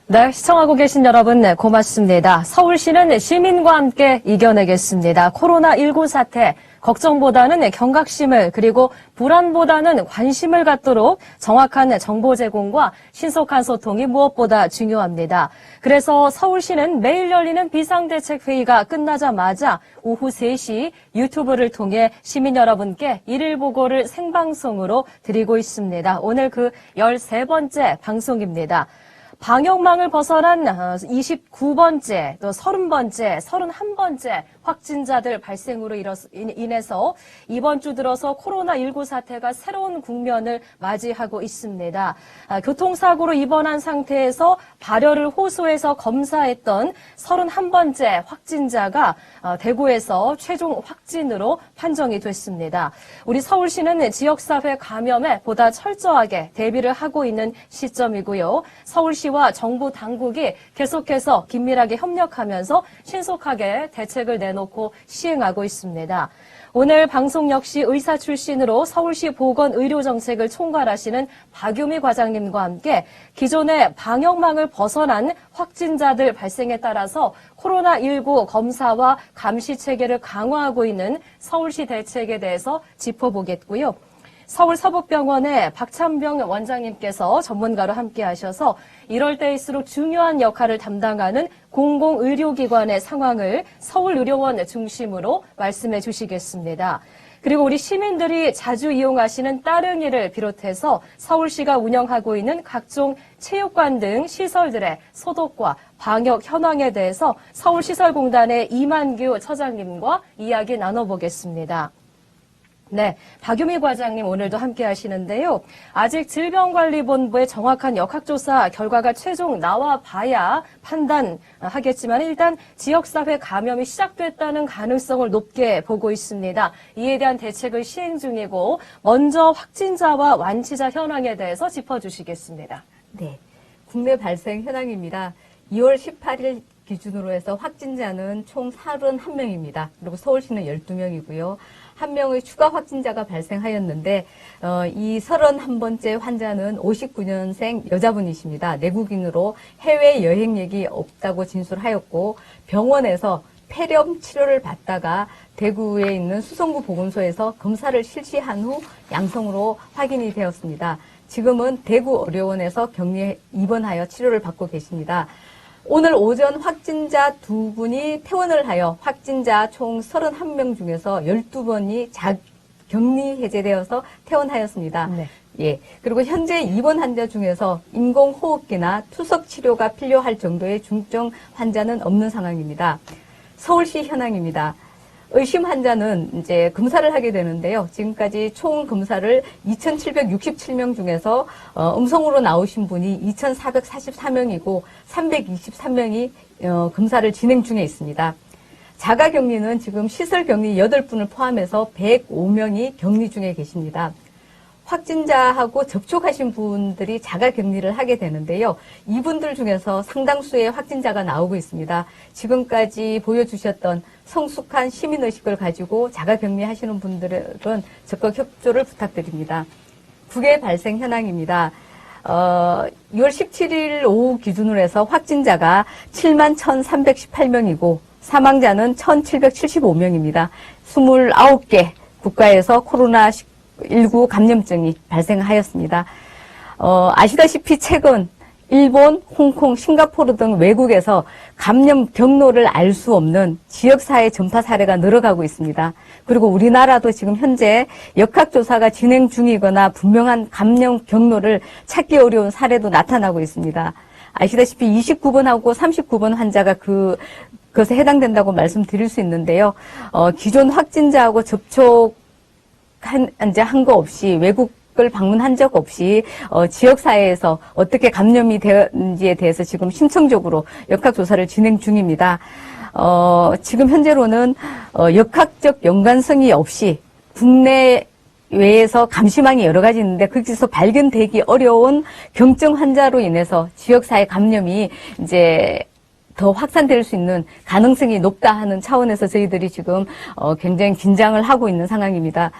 네, 시청하고 계신 여러분, 네, 고맙습니다. 서울시는 시민과 함께 이겨내겠습니다. 코로나19 사태, 걱정보다는 경각심을 그리고 불안보다는 관심을 갖도록 정확한 정보 제공과 신속한 소통이 무엇보다 중요합니다. 그래서 서울시는 매일 열리는 비상대책회의가 끝나자마자 오후 3시 유튜브를 통해 시민 여러분께 일일 보고를 생방송으로 드리고 있습니다. 오늘 그 13번째 방송입니다. 방역망을 벗어난 29번째, 또 30번째, 31번째 확진자들 발생으로 인해서 이번 주 들어서 코로나19 사태가 새로운 국면을 맞이하고 있습니다. 교통사고로 입원한 상태에서 발열을 호소해서 검사했던 31번째 확진자가 대구에서 최종 확진으로 판정이 됐습니다. 우리 서울시는 지역사회 감염에 보다 철저하게 대비를 하고 있는 시점이고요. 서울시와 정부 당국이 계속해서 긴밀하게 협력하면서 신속하게 대책을 내놓고 시행하고 있습니다. 오늘 방송 역시 의사 출신으로 서울시 보건의료정책을 총괄하시는 박유미 과장님과 함께 기존의 방역망을 벗어난 확진자들 발생에 따라서 코로나19 검사와 감시 체계를 강화하고 있는 서울시 대책에 대해서 짚어보겠고요. 서울 서북병원의 박찬병 원장님께서 전문가로 함께 하셔서 이럴 때일수록 중요한 역할을 담당하는 공공의료기관의 상황을 서울의료원 중심으로 말씀해 주시겠습니다. 그리고 우리 시민들이 자주 이용하시는 따릉이를 비롯해서 서울시가 운영하고 있는 각종 체육관 등 시설들의 소독과 방역 현황에 대해서 서울시설공단의 이만규 처장님과 이야기 나눠보겠습니다. 네, 박유미 과장님 오늘도 함께 하시는데요. 아직 질병관리본부의 정확한 역학조사 결과가 최종 나와봐야 판단하겠지만 일단 지역사회 감염이 시작됐다는 가능성을 높게 보고 있습니다. 이에 대한 대책을 시행 중이고 먼저 확진자와 완치자 현황에 대해서 짚어주시겠습니다. 네, 국내 발생 현황입니다. 2월 18일 기준으로 해서 확진자는 총 31명입니다. 그리고 서울시는 12명이고요. 한 명의 추가 확진자가 발생하였는데 이 31번째 환자는 59년생 여자분이십니다. 내국인으로 해외 여행歴이 없다고 진술하였고 병원에서 폐렴 치료를 받다가 대구에 있는 수성구 보건소에서 검사를 실시한 후 양성으로 확인이 되었습니다. 지금은 대구의료원에서 격리에 입원하여 치료를 받고 계십니다. 오늘 오전 확진자 2분이 퇴원을 하여 확진자 총 31명 중에서 12번이 격리 해제되어서 퇴원하였습니다. 네. 예. 그리고 현재 입원 환자 중에서 인공호흡기나 투석 치료가 필요할 정도의 중증 환자는 없는 상황입니다. 서울시 현황입니다. 의심 환자는 이제 검사를 하게 되는데요. 지금까지 총 검사를 2,767명 중에서 음성으로 나오신 분이 2,444명이고 323명이 검사를 진행 중에 있습니다. 자가격리는 지금 시설격리 8분을 포함해서 105명이 격리 중에 계십니다. 확진자하고 접촉하신 분들이 자가격리를 하게 되는데요. 이분들 중에서 상당수의 확진자가 나오고 있습니다. 지금까지 보여주셨던 성숙한 시민의식을 가지고 자가격리하시는 분들은 적극 협조를 부탁드립니다. 국외 발생 현황입니다. 6월 17일 오후 기준으로 해서 확진자가 71,318명이고 사망자는 1,775명입니다. 29개 국가에서 코로나19 감염증이 발생하였습니다. 아시다시피 최근 일본, 홍콩, 싱가포르 등 외국에서 감염 경로를 알 수 없는 지역사회 전파 사례가 늘어가고 있습니다. 그리고 우리나라도 지금 현재 역학조사가 진행 중이거나 분명한 감염 경로를 찾기 어려운 사례도 나타나고 있습니다. 아시다시피 29번하고 39번 환자가 그것에 해당된다고 말씀드릴 수 있는데요. 기존 확진자하고 한 거 없이 외국을 방문한 적 없이 지역사회에서 어떻게 감염이 되었는지에 대해서 지금 심층적으로 역학조사를 진행 중입니다. 지금 현재로는 역학적 연관성이 없이 국내 외에서 감시망이 여러 가지 있는데 거기서 발견되기 어려운 경증 환자로 인해서 지역사회 감염이 이제 더 확산될 수 있는 가능성이 높다 하는 차원에서 저희들이 지금 굉장히 긴장을 하고 있는 상황입니다.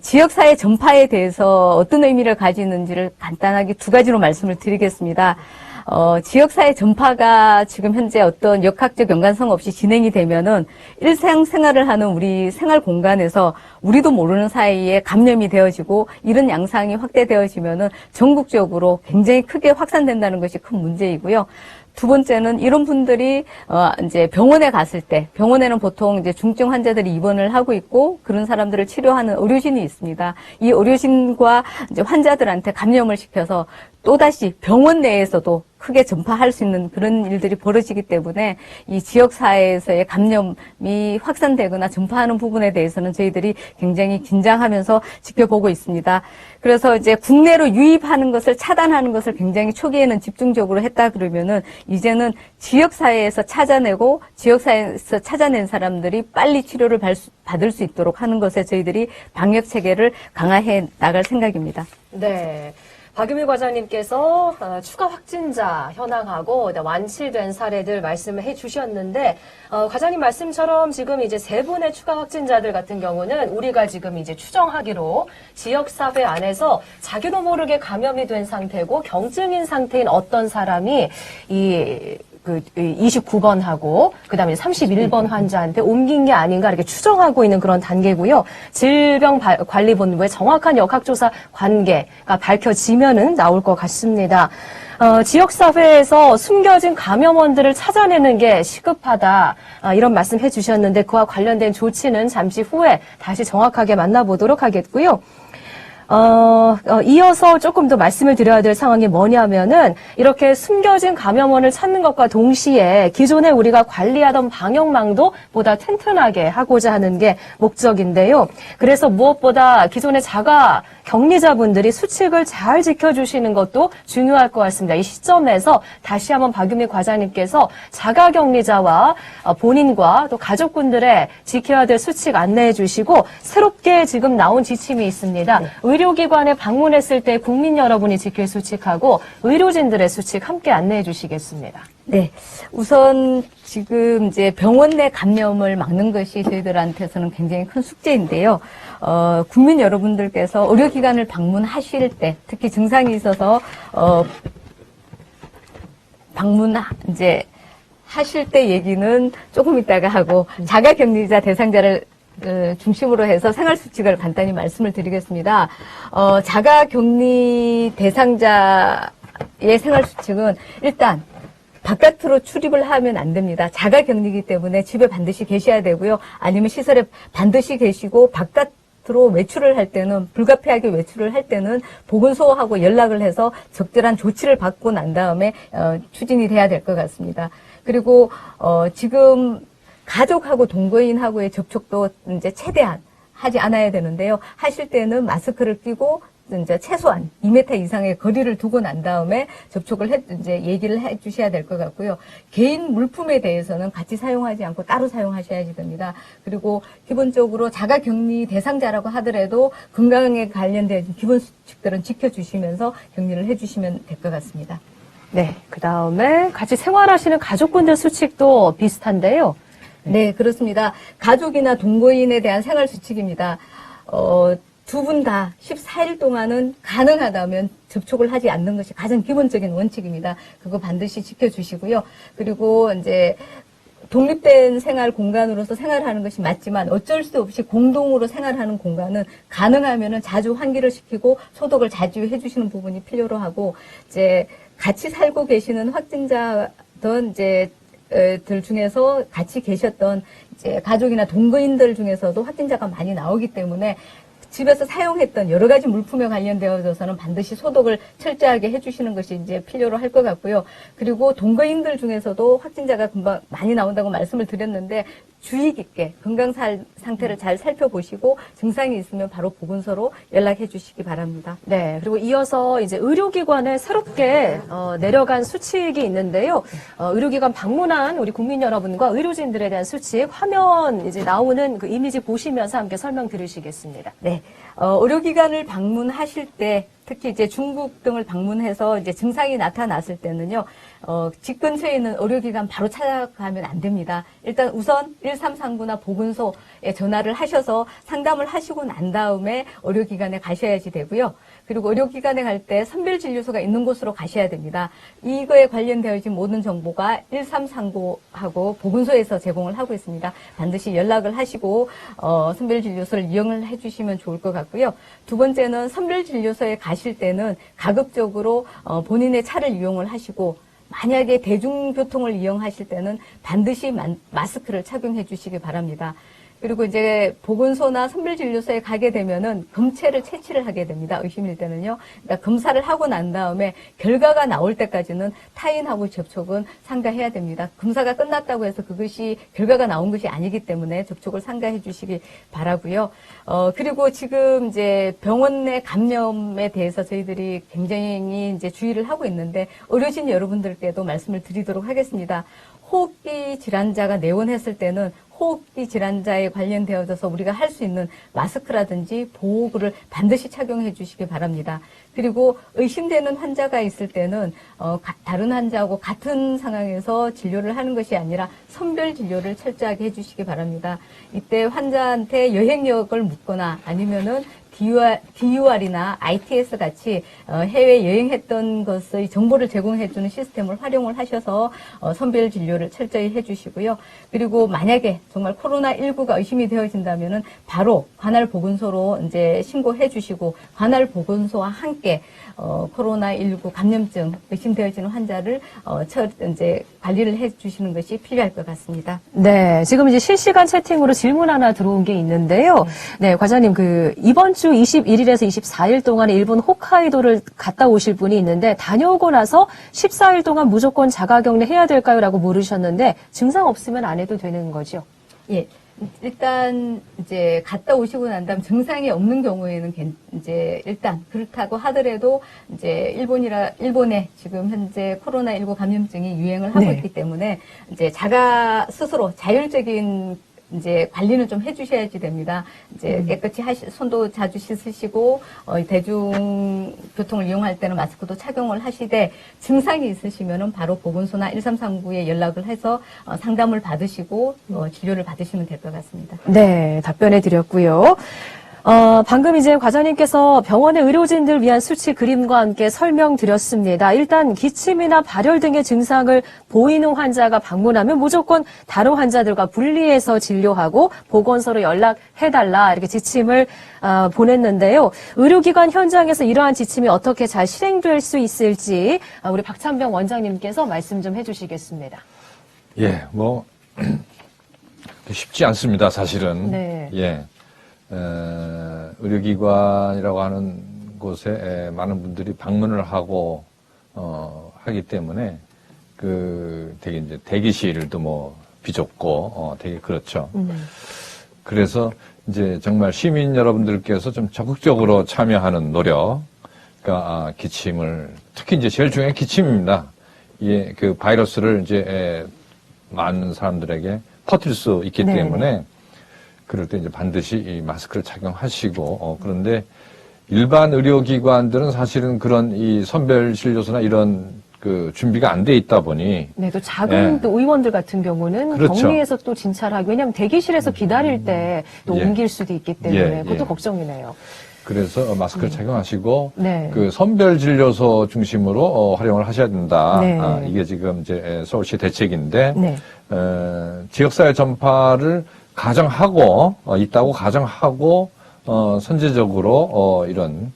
지역사회 전파에 대해서 어떤 의미를 가지는지를 간단하게 두 가지로 말씀을 드리겠습니다. 지역사회 전파가 지금 현재 어떤 역학적 연관성 없이 진행이 되면은 일상생활을 하는 우리 생활 공간에서 우리도 모르는 사이에 감염이 되어지고 이런 양상이 확대되어지면은 전국적으로 굉장히 크게 확산된다는 것이 큰 문제이고요. 두 번째는 이런 분들이 이제 병원에 갔을 때 병원에는 보통 이제 중증 환자들이 입원을 하고 있고 그런 사람들을 치료하는 의료진이 있습니다. 이 의료진과 이제 환자들한테 감염을 시켜서 또다시 병원 내에서도 크게 전파할 수 있는 그런 일들이 벌어지기 때문에 이 지역사회에서의 감염이 확산되거나 전파하는 부분에 대해서는 저희들이 굉장히 긴장하면서 지켜보고 있습니다. 그래서 이제 국내로 유입하는 것을 차단하는 것을 굉장히 초기에는 집중적으로 했다 그러면은 이제는 지역사회에서 찾아내고 지역사회에서 찾아낸 사람들이 빨리 치료를 받을 수 있도록 하는 것에 저희들이 방역 체계를 강화해 나갈 생각입니다. 네. 박유미 과장님께서 추가 확진자 현황하고 완치된 사례들 말씀을 해주셨는데 과장님 말씀처럼 지금 이제 3분의 추가 확진자들 같은 경우는 우리가 지금 이제 추정하기로 지역사회 안에서 자기도 모르게 감염이 된 상태고 경증인 상태인 어떤 사람이 29번하고 그다음에 31번 환자한테 옮긴 게 아닌가 이렇게 추정하고 있는 그런 단계고요. 질병관리본부의 정확한 역학조사 관계가 밝혀지면은 나올 것 같습니다. 지역사회에서 숨겨진 감염원들을 찾아내는 게 시급하다. 이런 말씀 해주셨는데 그와 관련된 조치는 잠시 후에 다시 정확하게 만나보도록 하겠고요. 이어서 조금 더 말씀을 드려야 될 상황이 뭐냐면은 이렇게 숨겨진 감염원을 찾는 것과 동시에 기존에 우리가 관리하던 방역망도 보다 튼튼하게 하고자 하는 게 목적인데요. 그래서 무엇보다 기존의 자가 격리자분들이 수칙을 잘 지켜주시는 것도 중요할 것 같습니다. 이 시점에서 다시 한번 박유미 과장님께서 자가 격리자와 본인과 또 가족분들의 지켜야 될 수칙 안내해 주시고 새롭게 지금 나온 지침이 있습니다. 의료기관에 방문했을 때 국민 여러분이 지킬 수칙하고 의료진들의 수칙 함께 안내해 주시겠습니다. 네. 우선 지금 이제 병원 내 감염을 막는 것이 저희들한테서는 굉장히 큰 숙제인데요. 국민 여러분들께서 의료기관을 방문하실 때, 특히 증상이 있어서, 이제 하실 때 얘기는 조금 이따가 하고, 자가격리자 대상자를 중심으로 해서 생활수칙을 간단히 말씀을 드리겠습니다. 자가격리 대상자의 생활수칙은 일단 바깥으로 출입을 하면 안 됩니다. 자가격리이기 때문에 집에 반드시 계셔야 되고요. 아니면 시설에 반드시 계시고 바깥으로 외출을 할 때는 불가피하게 외출을 할 때는 보건소하고 연락을 해서 적절한 조치를 받고 난 다음에 추진이 돼야 될 것 같습니다. 그리고 지금 가족하고 동거인하고의 접촉도 이제 최대한 하지 않아야 되는데요. 하실 때는 마스크를 끼고 이제 최소한 2m 이상의 거리를 두고 난 다음에 접촉을 이제 얘기를 해 주셔야 될 것 같고요. 개인 물품에 대해서는 같이 사용하지 않고 따로 사용하셔야지 됩니다. 그리고 기본적으로 자가 격리 대상자라고 하더라도 건강에 관련된 기본 수칙들은 지켜주시면서 격리를 해주시면 될 것 같습니다. 네, 그 다음에 같이 생활하시는 가족분들 수칙도 비슷한데요. 네, 그렇습니다. 가족이나 동거인에 대한 생활 수칙입니다. 두 분 다 14일 동안은 가능하다면 접촉을 하지 않는 것이 가장 기본적인 원칙입니다. 그거 반드시 지켜주시고요. 그리고 이제 독립된 생활 공간으로서 생활하는 것이 맞지만 어쩔 수 없이 공동으로 생활하는 공간은 가능하면은 자주 환기를 시키고 소독을 자주 해주시는 부분이 필요로 하고 이제 같이 살고 계시는 확진자든 이제 들 중에서 같이 계셨던 이제 가족이나 동거인들 중에서도 확진자가 많이 나오기 때문에 집에서 사용했던 여러 가지 물품에 관련되어서는 반드시 소독을 철저하게 해주시는 것이 이제 필요로 할 것 같고요. 그리고 동거인들 중에서도 확진자가 금방 많이 나온다고 말씀을 드렸는데 주의 깊게 건강 상태를 잘 살펴보시고 증상이 있으면 바로 보건소로 연락해 주시기 바랍니다. 네, 그리고 이어서 이제 의료기관에 새롭게 내려간 수칙이 있는데요. 의료기관 방문한 우리 국민 여러분과 의료진들에 대한 수칙 화면 이제 나오는 그 이미지 보시면서 함께 설명 들으시겠습니다. 네, 의료기관을 방문하실 때 특히 이제 중국 등을 방문해서 이제 증상이 나타났을 때는요, 집 근처에 있는 의료기관 바로 찾아가면 안 됩니다. 일단 우선 1339나 보건소에 전화를 하셔서 상담을 하시고 난 다음에 의료기관에 가셔야지 되고요. 그리고 의료기관에 갈 때 선별진료소가 있는 곳으로 가셔야 됩니다. 이거에 관련되어진 모든 정보가 1339하고 보건소에서 제공을 하고 있습니다. 반드시 연락을 하시고 선별진료소를 이용을 해주시면 좋을 것 같고요. 두 번째는 선별진료소에 가실 때는 가급적으로 본인의 차를 이용을 하시고 만약에 대중교통을 이용하실 때는 반드시 마스크를 착용해 주시기 바랍니다. 그리고 이제 보건소나 선별진료소에 가게 되면은 검체를 채취를 하게 됩니다. 의심일 때는요. 그러니까 검사를 하고 난 다음에 결과가 나올 때까지는 타인하고 접촉은 삼가해야 됩니다. 검사가 끝났다고 해서 그것이 결과가 나온 것이 아니기 때문에 접촉을 삼가해 주시기 바라고요. 그리고 지금 이제 병원 내 감염에 대해서 저희들이 굉장히 이제 주의를 하고 있는데 의료진 여러분들께도 말씀을 드리도록 하겠습니다. 호흡기 질환자가 내원했을 때는 호흡기 질환자에 관련되어져서 우리가 할 수 있는 마스크라든지 보호구를 반드시 착용해 주시기 바랍니다. 그리고 의심되는 환자가 있을 때는 다른 환자하고 같은 상황에서 진료를 하는 것이 아니라 선별 진료를 철저하게 해 주시기 바랍니다. 이때 환자한테 여행력을 묻거나 아니면은 DUR이나 ITS 같이 해외 여행했던 것의 정보를 제공해주는 시스템을 활용을 하셔서 선별 진료를 철저히 해주시고요. 그리고 만약에 정말 코로나19가 의심이 되어진다면은 바로 관할 보건소로 이제 신고해주시고 관할 보건소와 함께 코로나19 감염증 의심되어지는 환자를 이제 관리를 해주시는 것이 필요할 것 같습니다. 네, 지금 이제 실시간 채팅으로 질문 하나 들어온 게 있는데요. 네, 과장님, 이번 주 21일에서 24일 동안에 일본 홋카이도를 갔다 오실 분이 있는데 다녀오고 나서 14일 동안 무조건 자가격리 해야 될까요? 라고 물으셨는데 증상 없으면 안 해도 되는 거죠? 예. 일단 이제 갔다 오시고 난 다음 증상이 없는 경우에는 이제 일단 그렇다고 하더라도 이제 일본에 지금 현재 코로나19 감염증이 유행을 하고 네. 있기 때문에 이제 자가 스스로 자율적인 이제 관리는 좀 해주셔야지 됩니다. 이제 깨끗이 손도 자주 씻으시고 대중교통을 이용할 때는 마스크도 착용을 하시되 증상이 있으시면은 바로 보건소나 1339에 연락을 해서 상담을 받으시고 진료를 받으시면 될 것 같습니다. 네, 답변해 드렸고요. 방금 이제 과장님께서 병원의 의료진들 위한 수치 그림과 함께 설명드렸습니다. 일단 기침이나 발열 등의 증상을 보이는 환자가 방문하면 무조건 다른 환자들과 분리해서 진료하고 보건소로 연락해달라 이렇게 지침을 보냈는데요. 의료기관 현장에서 이러한 지침이 어떻게 잘 실행될 수 있을지 우리 박찬병 원장님께서 말씀 좀 해주시겠습니다. 예, 쉽지 않습니다, 사실은. 네. 예. 의료기관이라고 하는 곳에 많은 분들이 방문을 하고, 하기 때문에, 되게 이제 대기실도 비좁고, 되게 그렇죠. 그래서 이제 정말 시민 여러분들께서 좀 적극적으로 참여하는 노력, 그러니까, 기침을, 특히 이제 제일 중요한 기침입니다. 예, 그 바이러스를 이제, 많은 사람들에게 퍼뜨릴 수 있기 네. 때문에, 그럴 때 이제 반드시 이 마스크를 착용하시고, 그런데 일반 의료기관들은 사실은 그런 이 선별진료소나 이런 준비가 안 돼 있다 보니. 네, 또 작은 예. 또 의원들 같은 경우는 그렇죠. 격리해서 또 진찰하고, 왜냐하면 대기실에서 기다릴 때 또 예. 옮길 수도 있기 때문에 예, 그것도 예. 걱정이네요. 그래서 마스크를 착용하시고, 네. 선별진료소 중심으로 활용을 하셔야 된다. 네. 이게 지금 이제 서울시 대책인데, 네. 지역사회 전파를 있다고 가정하고, 선제적으로, 이런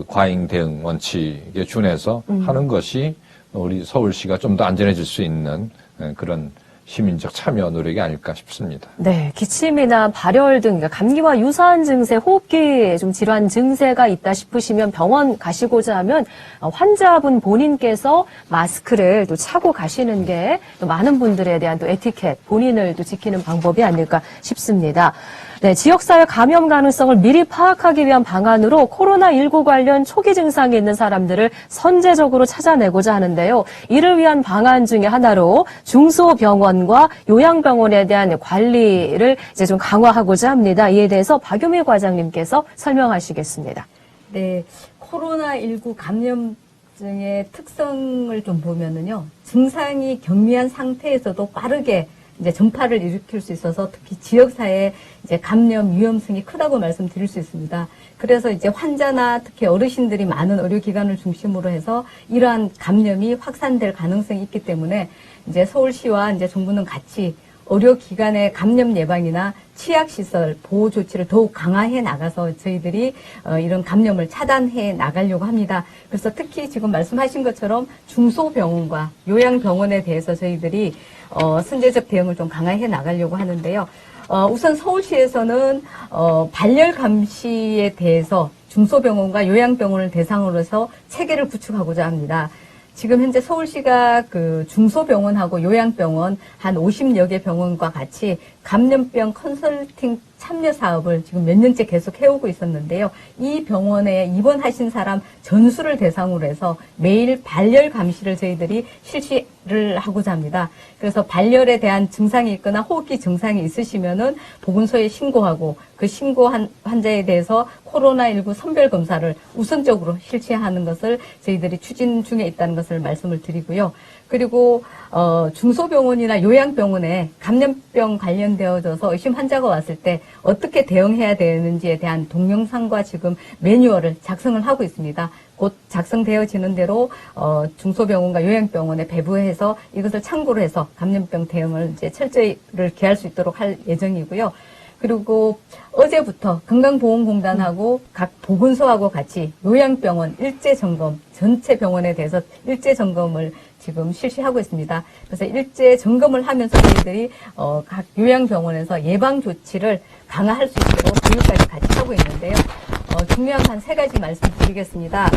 과잉 대응 원칙에 준해서 하는 것이 우리 서울시가 좀 더 안전해질 수 있는 그런 시민적 참여 노력이 아닐까 싶습니다. 네, 기침이나 발열 등 그러니까 감기와 유사한 증세, 호흡기 좀 질환 증세가 있다 싶으시면 병원 가시고자 하면 환자분 본인께서 마스크를 또 차고 가시는 게 또 많은 분들에 대한 또 에티켓, 본인을 또 지키는 방법이 아닐까 싶습니다. 네, 지역사회 감염 가능성을 미리 파악하기 위한 방안으로 코로나19 관련 초기 증상이 있는 사람들을 선제적으로 찾아내고자 하는데요. 이를 위한 방안 중에 하나로 중소병원과 요양병원에 대한 관리를 이제 좀 강화하고자 합니다. 이에 대해서 박유미 과장님께서 설명하시겠습니다. 네, 코로나19 감염증의 특성을 좀 보면은요, 증상이 경미한 상태에서도 빠르게 이제 전파를 일으킬 수 있어서 특히 지역사회 이제 감염 위험성이 크다고 말씀드릴 수 있습니다. 그래서 이제 환자나 특히 어르신들이 많은 의료기관을 중심으로 해서 이러한 감염이 확산될 가능성이 있기 때문에 이제 서울시와 이제 정부는 같이 의료기관의 감염 예방이나 치약시설 보호 조치를 더욱 강화해 나가서 저희들이 이런 감염을 차단해 나가려고 합니다. 그래서 특히 지금 말씀하신 것처럼 중소병원과 요양병원에 대해서 저희들이 선제적 대응을 좀 강화해 나가려고 하는데요. 우선 서울시에서는 발열 감시에 대해서 중소병원과 요양병원을 대상으로 해서 체계를 구축하고자 합니다. 지금 현재 서울시가 그 중소병원하고 요양병원 한 50여 개 병원과 같이 감염병 컨설팅 참여 사업을 지금 몇 년째 계속 해오고 있었는데요. 이 병원에 입원하신 사람 전수를 대상으로 해서 매일 발열 감시를 저희들이 실시를 하고자 합니다. 그래서 발열에 대한 증상이 있거나 호흡기 증상이 있으시면은 보건소에 신고하고 그 신고한 환자에 대해서 코로나19 선별 검사를 우선적으로 실시하는 것을 저희들이 추진 중에 있다는 것을 말씀을 드리고요. 그리고 중소병원이나 요양병원에 감염병 관련되어져서 의심 환자가 왔을 때 어떻게 대응해야 되는지에 대한 동영상과 지금 매뉴얼을 작성을 하고 있습니다. 곧 작성되어지는 대로 중소병원과 요양병원에 배부해서 이것을 참고로 해서 감염병 대응을 이제 철저히를 기할 수 있도록 할 예정이고요. 그리고 어제부터 건강보험공단하고 각 보건소하고 같이 요양병원 일제 점검, 전체 병원에 대해서 일제 점검을 지금 실시하고 있습니다. 그래서 일제 점검을 하면서 저희들이 각 요양병원에서 예방 조치를 강화할 수 있도록 교육까지 같이 하고 있는데요. 중요한 한 3가지 말씀드리겠습니다.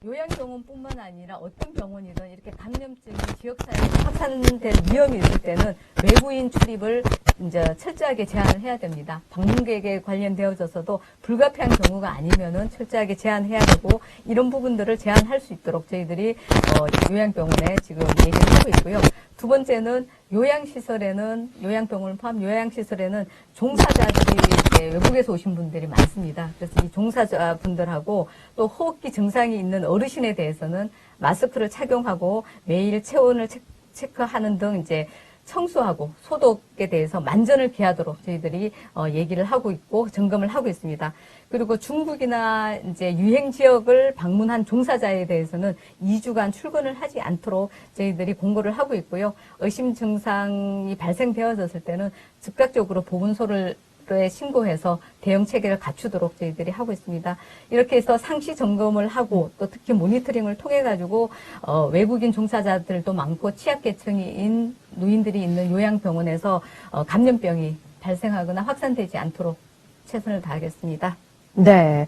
요양병원뿐만 아니라 어떤 병원이든 이렇게 감염증이 지역사회에 확산될 위험이 있을 때는 외부인 출입을 이제 철저하게 제한을 해야 됩니다. 방문객에 관련되어져서도 불가피한 경우가 아니면은 철저하게 제한해야 되고 이런 부분들을 제한할 수 있도록 저희들이 요양병원에 지금 얘기를 하고 있고요. 두 번째는 요양시설에는 요양병원을 포함 요양시설에는 종사자들이 이제 외국에서 오신 분들이 많습니다. 그래서 이 종사자분들하고 또 호흡기 증상이 있는 어르신에 대해서는 마스크를 착용하고 매일 체온을 체크하는 등 이제 청소하고 소독에 대해서 만전을 기하도록 저희들이 얘기를 하고 있고 점검을 하고 있습니다. 그리고 중국이나 이제 유행 지역을 방문한 종사자에 대해서는 2주간 출근을 하지 않도록 저희들이 공고를 하고 있고요. 의심 증상이 발생되어졌을 때는 즉각적으로 보건소를 신고해서 대응 체계를 갖추도록 저희들이 하고 있습니다. 이렇게 해서 상시 점검을 하고 또 특히 모니터링을 통해 가지고 외국인 종사자들도 많고 취약계층인 노인들이 있는 요양병원에서 감염병이 발생하거나 확산되지 않도록 최선을 다하겠습니다. 네.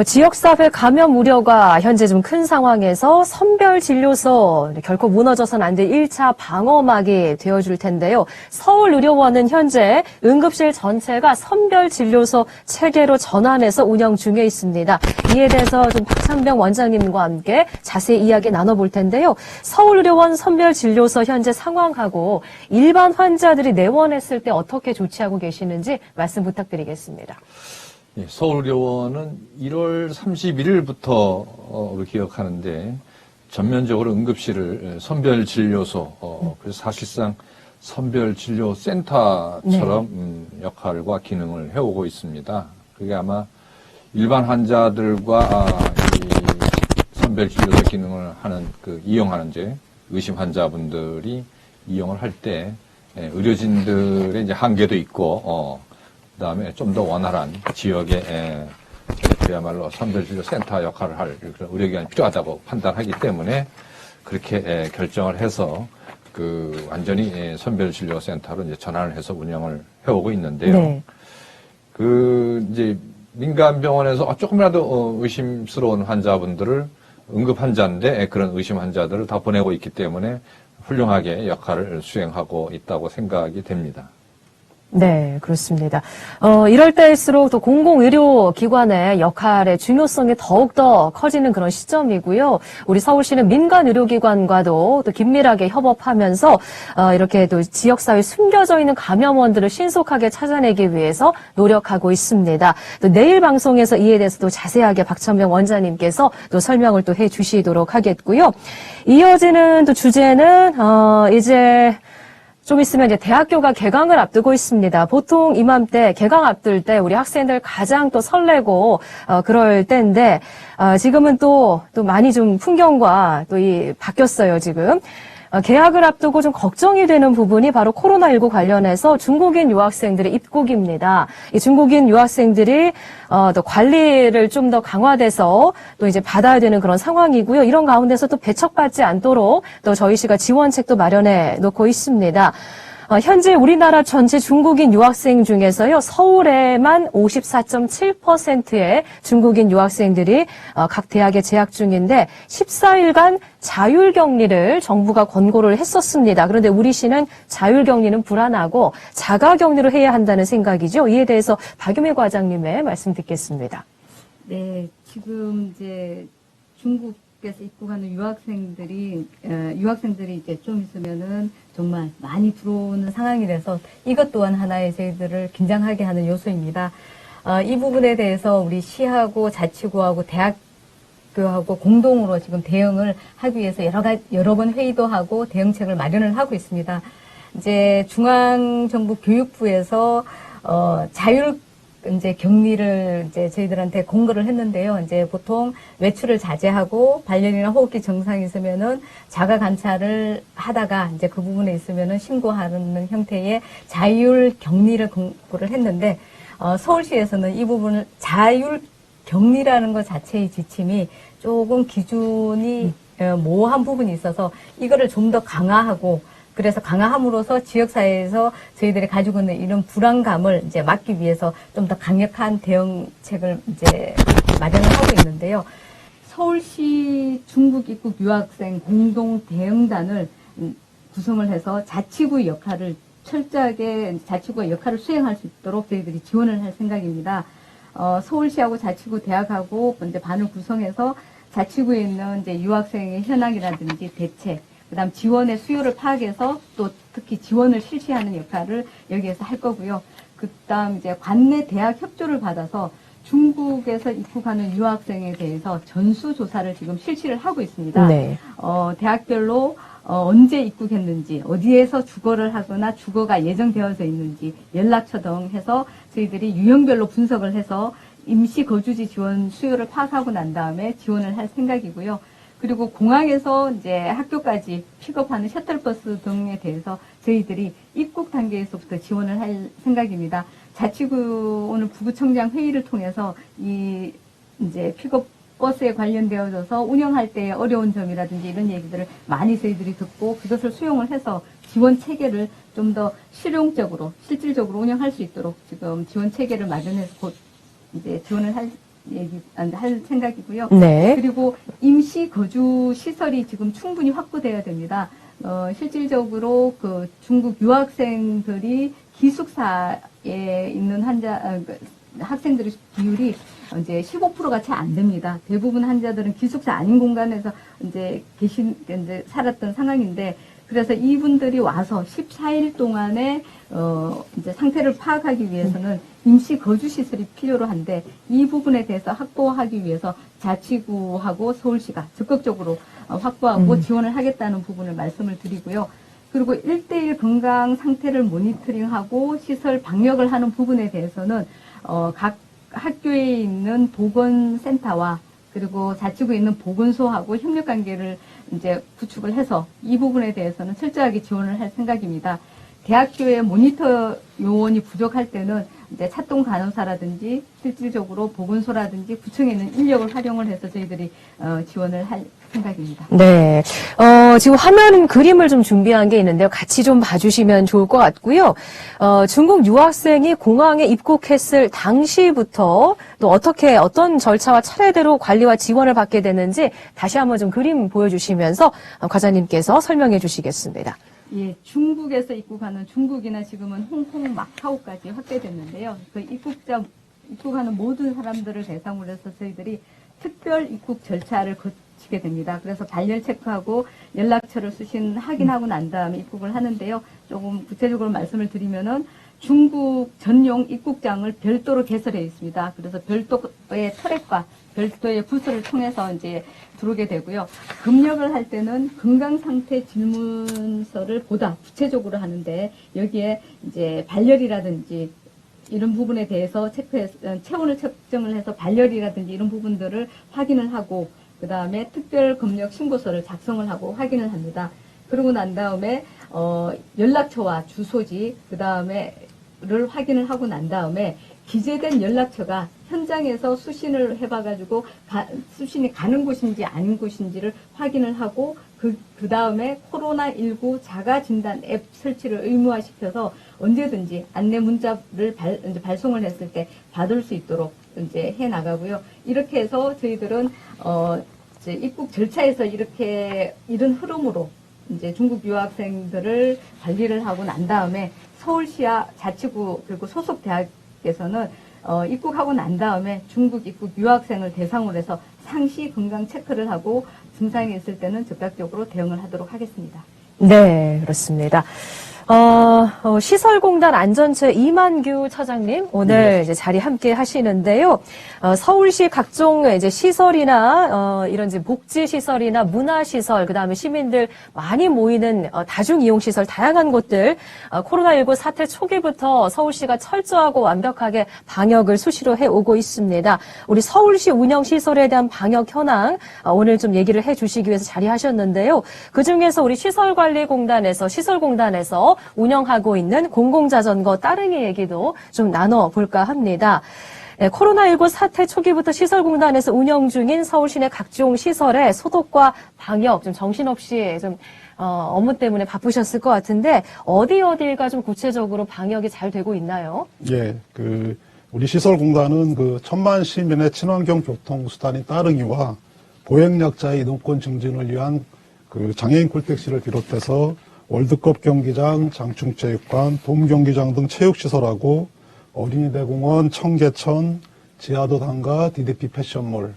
지역사회 감염 우려가 현재 좀 큰 상황에서 선별진료소 결코 무너져선 안 될 1차 방어막이 되어줄 텐데요. 서울의료원은 현재 응급실 전체가 선별진료소 체계로 전환해서 운영 중에 있습니다. 이에 대해서 좀 박찬병 원장님과 함께 자세히 이야기 나눠볼 텐데요. 서울의료원 선별진료소 현재 상황하고 일반 환자들이 내원했을 때 어떻게 조치하고 계시는지 말씀 부탁드리겠습니다. 예, 서울의료원은 1월 31일부터 기억하는데 전면적으로 응급실을 선별진료소, 그래서 사실상 선별진료센터처럼 역할과 기능을 해오고 있습니다. 그게 아마 일반 환자들과 이 선별진료소 기능을 하는 이용하는 이제 의심 환자분들이 이용을 할 때 의료진들의 이제 한계도 있고 그다음에 좀 더 원활한 지역에 그야말로 선별진료센터 역할을 할 그런 의료기관이 필요하다고 판단하기 때문에 그렇게 결정을 해서 완전히 선별진료센터로 이제 전환을 해서 운영을 해오고 있는데요. 네. 이제 민간 병원에서 조금이라도 의심스러운 환자분들을 응급 환자인데 그런 의심 환자들을 다 보내고 있기 때문에 훌륭하게 역할을 수행하고 있다고 생각이 됩니다. 네, 그렇습니다. 이럴 때일수록 또 공공의료기관의 역할의 중요성이 더욱더 커지는 그런 시점이고요. 우리 서울시는 민간 의료기관과도 또 긴밀하게 협업하면서 이렇게 또 지역사회에 숨겨져 있는 감염원들을 신속하게 찾아내기 위해서 노력하고 있습니다. 또 내일 방송에서 이에 대해서 또 자세하게 박찬병 원장님께서 또 설명을 또 해주시도록 하겠고요. 이어지는 또 주제는 이제 좀 있으면 이제 대학교가 개강을 앞두고 있습니다. 보통 이맘때 개강 앞둘 때 우리 학생들 가장 또 설레고 그럴 때인데 지금은 또 많이 좀 풍경과 또 바뀌었어요, 지금. 개학을 앞두고 좀 걱정이 되는 부분이 바로 코로나19 관련해서 중국인 유학생들의 입국입니다. 이 중국인 유학생들이 또 관리를 좀 더 강화돼서 또 이제 받아야 되는 그런 상황이고요. 이런 가운데서 또 배척받지 않도록 또 저희 시가 지원책도 마련해 놓고 있습니다. 현재 우리나라 전체 중국인 유학생 중에서요, 서울에만 54.7%의 중국인 유학생들이 각 대학에 재학 중인데 14일간 자율격리를 정부가 권고를 했었습니다. 그런데 우리 시는 자율격리는 불안하고 자가격리로 해야 한다는 생각이죠. 이에 대해서 박유미 과장님의 말씀 듣겠습니다. 네, 지금 이제 중국에서 입국하는 유학생들이 이제 좀 있으면은 정말 많이 들어오는 상황이라서 이것 또한 하나의 저희들을 긴장하게 하는 요소입니다. 이 부분에 대해서 우리 시하고 자치구하고 대학교하고 공동으로 지금 대응을 하기 위해서 여러 번 회의도 하고 대응책을 마련을 하고 있습니다. 이제 중앙정부 교육부에서 이제 격리를 이제 저희들한테 공고를 했는데요. 이제 보통 외출을 자제하고 발열이나 호흡기 증상이 있으면은 자가 관찰을 하다가 이제 그 부분에 있으면은 신고하는 형태의 자율 격리를 공고를 했는데 서울시에서는 이 부분을 자율 격리라는 것 자체의 지침이 조금 기준이 모호한 부분이 있어서 이거를 좀 더 강화하고 그래서 강화함으로써 지역사회에서 저희들이 가지고 있는 이런 불안감을 이제 막기 위해서 좀 더 강력한 대응책을 이제 마련을 하고 있는데요. 서울시 중국 입국 유학생 공동 대응단을 구성을 해서 자치구의 역할을 철저하게 자치구의 역할을 수행할 수 있도록 저희들이 지원을 할 생각입니다. 서울시하고 자치구 대학하고 이제 반을 구성해서 자치구에 있는 이제 유학생의 현황이라든지 대책, 그다음 지원의 수요를 파악해서 또 특히 지원을 실시하는 역할을 여기에서 할 거고요. 그다음 이제 관내 대학 협조를 받아서 중국에서 입국하는 유학생에 대해서 전수 조사를 지금 실시를 하고 있습니다. 네. 대학별로 언제 입국했는지, 어디에서 주거를 하거나 주거가 예정되어져 있는지, 연락처 등 해서 저희들이 유형별로 분석을 해서 임시 거주지 지원 수요를 파악하고 난 다음에 지원을 할 생각이고요. 그리고 공항에서 이제 학교까지 픽업하는 셔틀버스 등에 대해서 저희들이 입국 단계에서부터 지원을 할 생각입니다. 자치구 오늘 부구청장 회의를 통해서 이 이제 픽업 버스에 관련되어져서 운영할 때 어려운 점이라든지 이런 얘기들을 많이 저희들이 듣고 그것을 수용을 해서 지원 체계를 좀 더 실용적으로 실질적으로 운영할 수 있도록 지금 지원 체계를 마련해서 곧 이제 지원을 할 생각이고요. 네. 그리고 임시 거주 시설이 지금 충분히 확보돼야 됩니다. 실질적으로 그 중국 유학생들이 기숙사에 있는 학생들의 비율이 이제 15%가 채 안 됩니다. 대부분 환자들은 기숙사 아닌 공간에서 이제 살았던 상황인데, 그래서 이분들이 와서 14일 동안에 이제 상태를 파악하기 위해서는 임시 거주 시설이 필요로 한데, 이 부분에 대해서 확보하기 위해서 자치구하고 서울시가 적극적으로 확보하고 지원을 하겠다는 부분을 말씀을 드리고요. 그리고 1대1 건강 상태를 모니터링하고 시설 방역을 하는 부분에 대해서는 각 학교에 있는 보건센터와 그리고 자치구에 있는 보건소하고 협력 관계를 이제 구축을 해서 이 부분에 대해서는 철저하게 지원을 할 생각입니다. 대학교에 모니터 요원이 부족할 때는 이제 차동 간호사라든지 실질적으로 보건소라든지 구청에 있는 인력을 활용을 해서 저희들이 지원을 할 생각입니다. 네. 지금 화면 그림을 좀 준비한 게 있는데요. 같이 좀 봐주시면 좋을 것 같고요. 중국 유학생이 공항에 입국했을 당시부터 또 어떤 절차와 차례대로 관리와 지원을 받게 되는지 다시 한번 좀 그림 보여주시면서 과장님께서 설명해 주시겠습니다. 예, 중국에서 입국하는 중국이나 지금은 홍콩, 마카오까지 확대됐는데요. 그 입국하는 모든 사람들을 대상으로 해서 저희들이 특별 입국 절차를 거치게 됩니다. 그래서 발열 체크하고 연락처를 확인하고 난 다음에 입국을 하는데요. 조금 구체적으로 말씀을 드리면은 중국 전용 입국장을 별도로 개설해 있습니다. 그래서 별도의 트랙과 별도의 부스를 통해서 이제 들어오게 되고요. 검역을 할 때는 건강 상태 질문서를 보다 구체적으로 하는데 여기에 이제 발열이라든지 이런 부분에 대해서 체온을 측정을 해서 발열이라든지 이런 부분들을 확인을 하고 그 다음에 특별 검역 신고서를 작성을 하고 확인을 합니다. 그러고 난 다음에 연락처와 주소지 그 다음에를 확인을 하고 난 다음에 기재된 연락처가 현장에서 수신을 해봐가지고 수신이 가는 곳인지 아닌 곳인지를 확인을 하고 그 다음에 코로나19 자가진단 앱 설치를 의무화시켜서 언제든지 안내 문자를 이제 발송을 했을 때 받을 수 있도록 이제 해 나가고요. 이렇게 해서 저희들은 이제 입국 절차에서 이렇게 이런 흐름으로 이제 중국 유학생들을 관리를 하고 난 다음에 서울시와 자치구 그리고 소속 대학에서는 입국하고 난 다음에 중국 입국 유학생을 대상으로 해서 상시 건강 체크를 하고 증상이 있을 때는 즉각적으로 대응을 하도록 하겠습니다. 네, 그렇습니다. 시설공단 안전처 이만규 차장님 오늘 이제 자리 함께 하시는데요. 서울시 각종 이제 시설이나 이런 이제 복지 시설이나 문화 시설, 그다음에 시민들 많이 모이는 다중 이용 시설 다양한 곳들 코로나19 사태 초기부터 서울시가 철저하고 완벽하게 방역을 수시로 해 오고 있습니다. 우리 서울시 운영 시설에 대한 방역 현황 오늘 좀 얘기를 해 주시기 위해서 자리하셨는데요. 그중에서 우리 시설관리공단에서 운영하고 있는 공공자전거 따릉이 얘기도 좀 나눠볼까 합니다. 코로나19 사태 초기부터 시설공단에서 운영 중인 서울시 내 각종 시설의 소독과 방역 좀 정신없이 좀 업무 때문에 바쁘셨을 것 같은데 어디가 좀 구체적으로 방역이 잘 되고 있나요? 예, 우리 시설공단은 1000만 시민의 친환경 교통수단인 따릉이와 보행약자의 이동권 증진을 위한 장애인 콜택시를 비롯해서 월드컵 경기장, 장충체육관, 돔경기장 등 체육시설하고 어린이대공원, 청계천, 지하도단가, DDP 패션몰,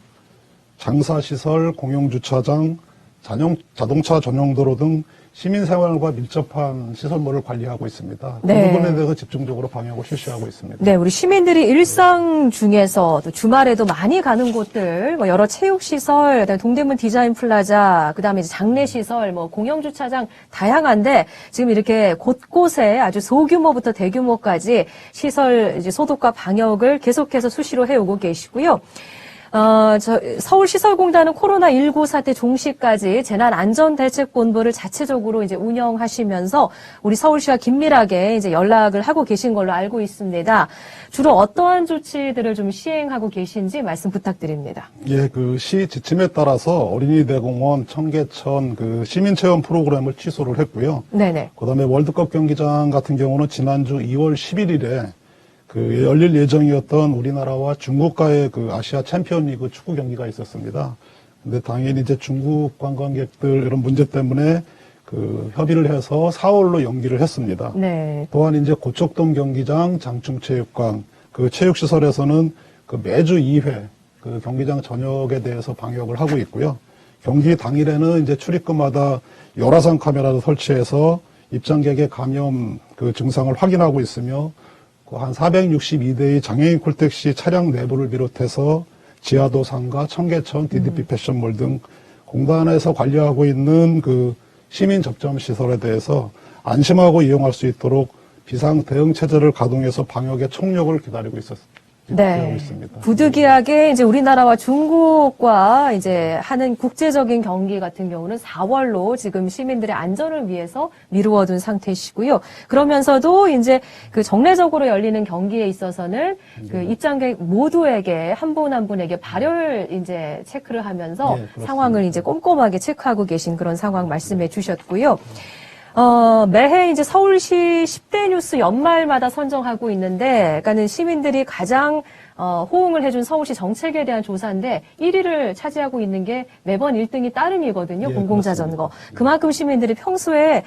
장사시설, 공용주차장, 자동차 전용도로 등 시민생활과 밀접한 시설물을 관리하고 있습니다. 네. 그 부분에 대해서 집중적으로 방역을 실시하고 있습니다. 네, 우리 시민들이 일상 중에서 또 주말에도 많이 가는 곳들, 여러 체육시설, 그다음에 동대문 디자인 플라자, 그다음에 이제 장례시설, 공영주차장 다양한데 지금 이렇게 곳곳에 아주 소규모부터 대규모까지 시설 이제 소독과 방역을 계속해서 수시로 해오고 계시고요. 서울시설공단은 코로나19 사태 종시까지 재난안전대책본부를 자체적으로 이제 운영하시면서 우리 서울시와 긴밀하게 이제 연락을 하고 계신 걸로 알고 있습니다. 주로 어떠한 조치들을 좀 시행하고 계신지 말씀 부탁드립니다. 예, 시 지침에 따라서 어린이대공원, 청계천 시민체험 프로그램을 취소를 했고요. 네네. 그다음에 월드컵 경기장 같은 경우는 지난주 2월 11일에 열릴 예정이었던 우리나라와 중국과의 아시아 챔피언리그 축구 경기가 있었습니다. 근데 당연히 이제 중국 관광객들 이런 문제 때문에 협의를 해서 4월로 연기를 했습니다. 네. 또한 이제 고척동 경기장, 장충체육관 체육시설에서는 매주 2회 경기장 전역에 대해서 방역을 하고 있고요. 경기 당일에는 이제 출입구마다 열화상 카메라를 설치해서 입장객의 감염 증상을 확인하고 있으며 한 462대의 장애인 콜택시 차량 내부를 비롯해서 지하도 상가, 청계천, DDP 패션몰 등 공단에서 관리하고 있는 시민 접점 시설에 대해서 안심하고 이용할 수 있도록 비상 대응 체제를 가동해서 방역의 총력을 기다리고 있습니다. 부득이하게 이제 우리나라와 중국과 이제 하는 국제적인 경기 같은 경우는 4월로 지금 시민들의 안전을 위해서 미루어둔 상태시고요. 그러면서도 이제 정례적으로 열리는 경기에 있어서는 입장객 모두에게 한 분 한 분에게 발열 이제 체크를 하면서 상황을 이제 꼼꼼하게 체크하고 계신 그런 상황 말씀해 주셨고요. 매해 이제 서울시 10대 뉴스 연말마다 선정하고 있는데, 그러니까는 시민들이 가장 호응을 해준 서울시 정책에 대한 조사인데 1위를 차지하고 있는 게 매번 1등이 따릉이거든요. 예, 공공자전거. 그렇습니다. 그만큼 시민들이 평소에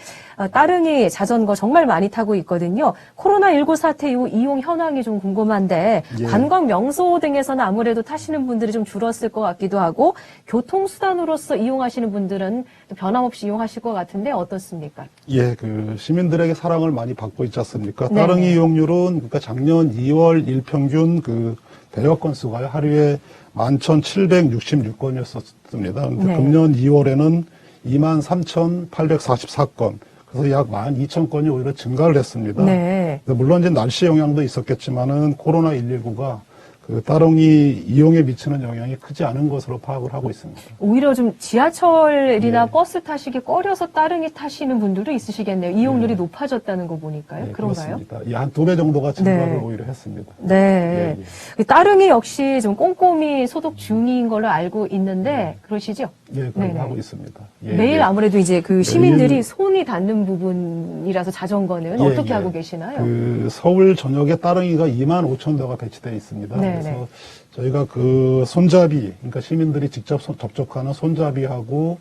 따릉이 자전거 정말 많이 타고 있거든요. 코로나19 사태 이후 이용 현황이 좀 궁금한데 예. 관광 명소 등에서는 아무래도 타시는 분들이 좀 줄었을 것 같기도 하고 교통수단으로서 이용하시는 분들은 또 변함없이 이용하실 것 같은데 어떻습니까? 예, 그 시민들에게 사랑을 많이 받고 있지 않습니까? 네. 따릉이 이용률은 그러니까 작년 2월 일평균 그 대여 건수가 하루에 11,766건이었습니다. 근데 네. 금년 2월에는 23,844건. 그래서 약 12,000건이 오히려 증가를 했습니다. 네. 물론 이제 날씨 영향도 있었겠지만은 코로나19가 그 따릉이 이용에 미치는 영향이 크지 않은 것으로 파악을 하고 있습니다. 오히려 좀 지하철이나 예. 버스 타시기 꺼려서 따릉이 타시는 분들도 있으시겠네요. 이용률이 높아졌다는 거 보니까요. 예, 그런가요? 그렇습니다. 예, 한 2배 정도가 증가를 네. 오히려 했습니다. 네. 예, 예. 그 따릉이 역시 좀 꼼꼼히 소독 중인 걸로 알고 있는데 그러시죠? 예, 그렇게 네네. 하고 있습니다. 예, 매일 예. 아무래도 이제 그 시민들이 매일- 손이 닿는 부분이라서 자전거는 예, 어떻게 예. 하고 계시나요? 그 서울 전역에 따릉이가 25,000대가 배치되어 있습니다. 네네. 그래서 저희가 그 손잡이, 그러니까 시민들이 직접 접촉하는 손잡이하고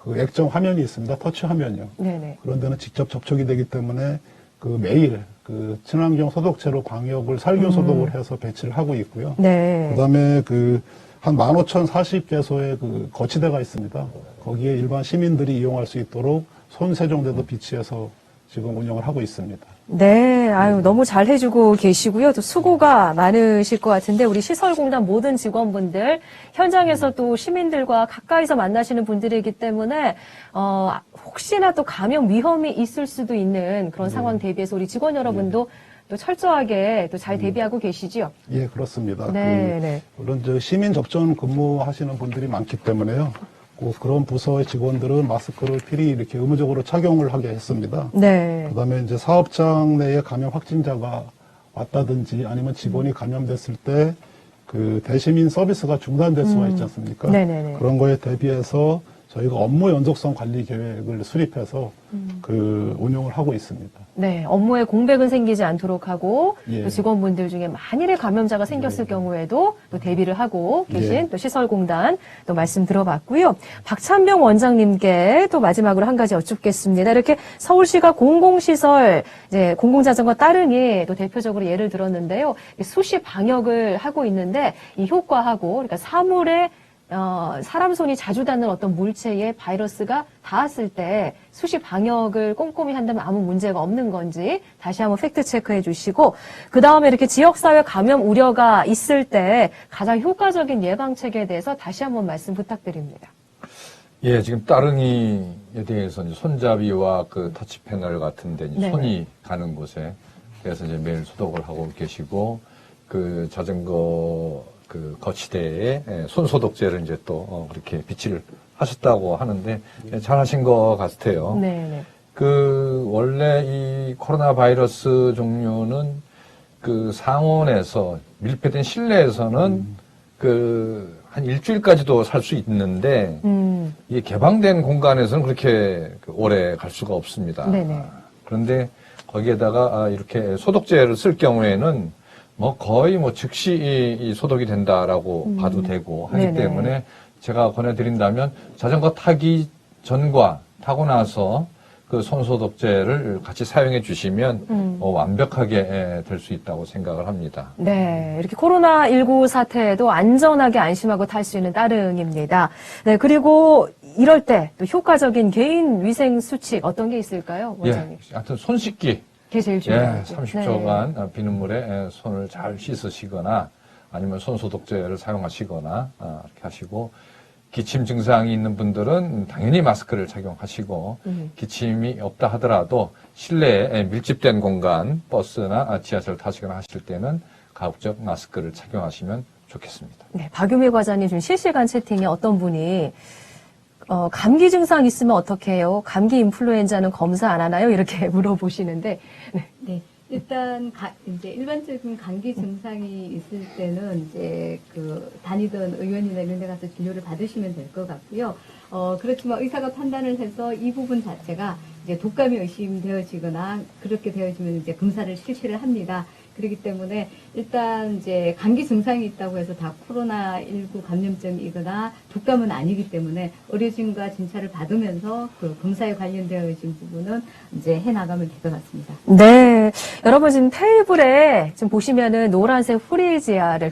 그 액정 화면이 있습니다. 터치 화면이요. 네네. 그런 데는 직접 접촉이 되기 때문에 그 매일 그 친환경 소독제로 방역을 살균 소독을 해서 배치를 하고 있고요. 네. 그다음에 그 한 15,040개소의 그 거치대가 있습니다. 거기에 일반 시민들이 이용할 수 있도록 손 세정대도 비치해서 지금 운영을 하고 있습니다. 네, 아유, 너무 잘 해주고 계시고요. 또 수고가 많으실 것 같은데, 우리 시설공단 모든 직원분들, 현장에서 또 시민들과 가까이서 만나시는 분들이기 때문에, 혹시나 또 감염 위험이 있을 수도 있는 그런 상황 대비해서 우리 직원 여러분도 또 철저하게 또 잘 대비하고 계시지요? 예, 그렇습니다. 네, 네. 물론 저 시민 접종 근무하시는 분들이 많기 때문에요. 꼭 그런 부서의 직원들은 마스크를 필히 이렇게 의무적으로 착용을 하게 했습니다. 네. 그다음에 이제 사업장 내에 감염 확진자가 왔다든지 아니면 직원이 감염됐을 때 그 대시민 서비스가 중단될 수가 있지 않습니까? 네네네. 그런 거에 대비해서 저희가 업무 연속성 관리 계획을 수립해서 그 운영을 하고 있습니다. 네, 업무에 공백은 생기지 않도록 하고 예. 또 직원분들 중에 만일에 감염자가 생겼을 경우에도 또 대비를 하고 계신 예. 또 시설공단 또 말씀 들어봤고요. 박찬병 원장님께 또 마지막으로 한 가지 여쭙겠습니다. 이렇게 서울시가 공공시설, 이제 공공자전거 따릉이 또 대표적으로 예를 들었는데요. 수시 방역을 하고 있는데 이 효과하고 그러니까 사물에 사람 손이 자주 닿는 어떤 물체에 바이러스가 닿았을 때 수시 방역을 꼼꼼히 한다면 아무 문제가 없는 건지 다시 한번 팩트 체크해 주시고 그 다음에 이렇게 지역사회 감염 우려가 있을 때 가장 효과적인 예방책에 대해서 다시 한번 말씀 부탁드립니다. 예, 지금 따릉이에 대해서 이제 손잡이와 그 터치 패널 같은 데 이제 네네. 손이 가는 곳에 그래서 이제 매일 소독을 하고 계시고 그 자전거 그 거치대에 손 소독제를 이제 또 그렇게 비치를 하셨다고 하는데 잘 하신 것 같아요. 네. 그 원래 이 코로나 바이러스 종류는 그 상온에서 밀폐된 실내에서는 그 한 일주일까지도 살 수 있는데 이게 개방된 공간에서는 그렇게 오래 갈 수가 없습니다. 네네. 그런데 거기에다가 이렇게 소독제를 쓸 경우에는 뭐 거의 뭐 즉시 이 소독이 된다라고 봐도 되고 하기 네네. 때문에 제가 권해드린다면 자전거 타기 전과 타고 나서 그 손소독제를 같이 사용해 주시면 완벽하게 될 수 있다고 생각을 합니다. 네, 이렇게 코로나19 사태에도 안전하게 안심하고 탈 수 있는 따릉입니다. 네, 그리고 이럴 때 또 효과적인 개인 위생 수칙 어떤 게 있을까요, 원장님? 예, 하여튼 손 씻기. 그게 제일 예, 중요하죠. 30초간 비눗물에 손을 잘 씻으시거나 아니면 손소독제를 사용하시거나 이렇게 하시고 기침 증상이 있는 분들은 당연히 마스크를 착용하시고 기침이 없다 하더라도 실내에 밀집된 공간 버스나 지하철 타시거나 하실 때는 가급적 마스크를 착용하시면 좋겠습니다. 네, 박유미 과장님 지금 실시간 채팅에 어떤 분이 감기 증상 있으면 어떻게 해요? 감기 인플루엔자는 검사 안 하나요? 이렇게 물어보시는데 네. 네. 일단 이제 일반적인 감기 증상이 있을 때는 이제 그 다니던 의원이나 이런 데 가서 진료를 받으시면 될 것 같고요. 그렇지만 의사가 판단을 해서 이 부분 자체가 이제 독감이 의심되어지거나 그렇게 되어지면 이제 검사를 실시를 합니다. 그렇기 때문에 일단 이제 감기 증상이 있다고 해서 다 코로나19 감염증이거나 독감은 아니기 때문에 의료진과 진찰을 받으면서 그 검사에 관련되어진 부분은 이제 해나가면 될 것 같습니다. 네. 여러분 지금 테이블에 지금 보시면은 노란색 프레지아를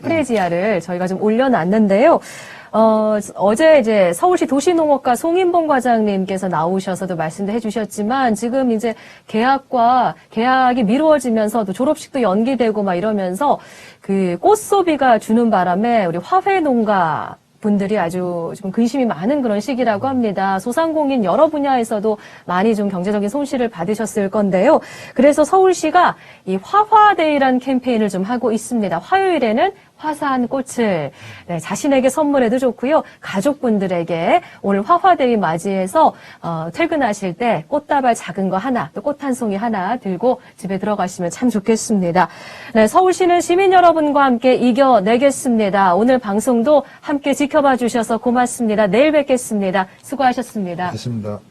저희가 좀 올려놨는데요. 어제 이제 서울시 도시농업과 송인봉 과장님께서 나오셔서도 말씀도 해주셨지만 지금 이제 계약이 미루어지면서도 졸업식도 연기되고 막 이러면서 그 꽃소비가 주는 바람에 우리 화훼농가 분들이 아주 좀 근심이 많은 그런 시기라고 합니다. 소상공인 여러 분야에서도 많이 좀 경제적인 손실을 받으셨을 건데요. 그래서 서울시가 이 화화데이라는 캠페인을 좀 하고 있습니다. 화요일에는 화사한 꽃을 자신에게 선물해도 좋고요. 가족분들에게 오늘 화화데이 맞이해서 퇴근하실 때 꽃다발 작은 거 하나, 또 꽃 한 송이 하나 들고 집에 들어가시면 참 좋겠습니다. 네, 서울시는 시민 여러분과 함께 이겨내겠습니다. 오늘 방송도 함께 지켜봐 주셔서 고맙습니다. 내일 뵙겠습니다. 수고하셨습니다. 됐습니다.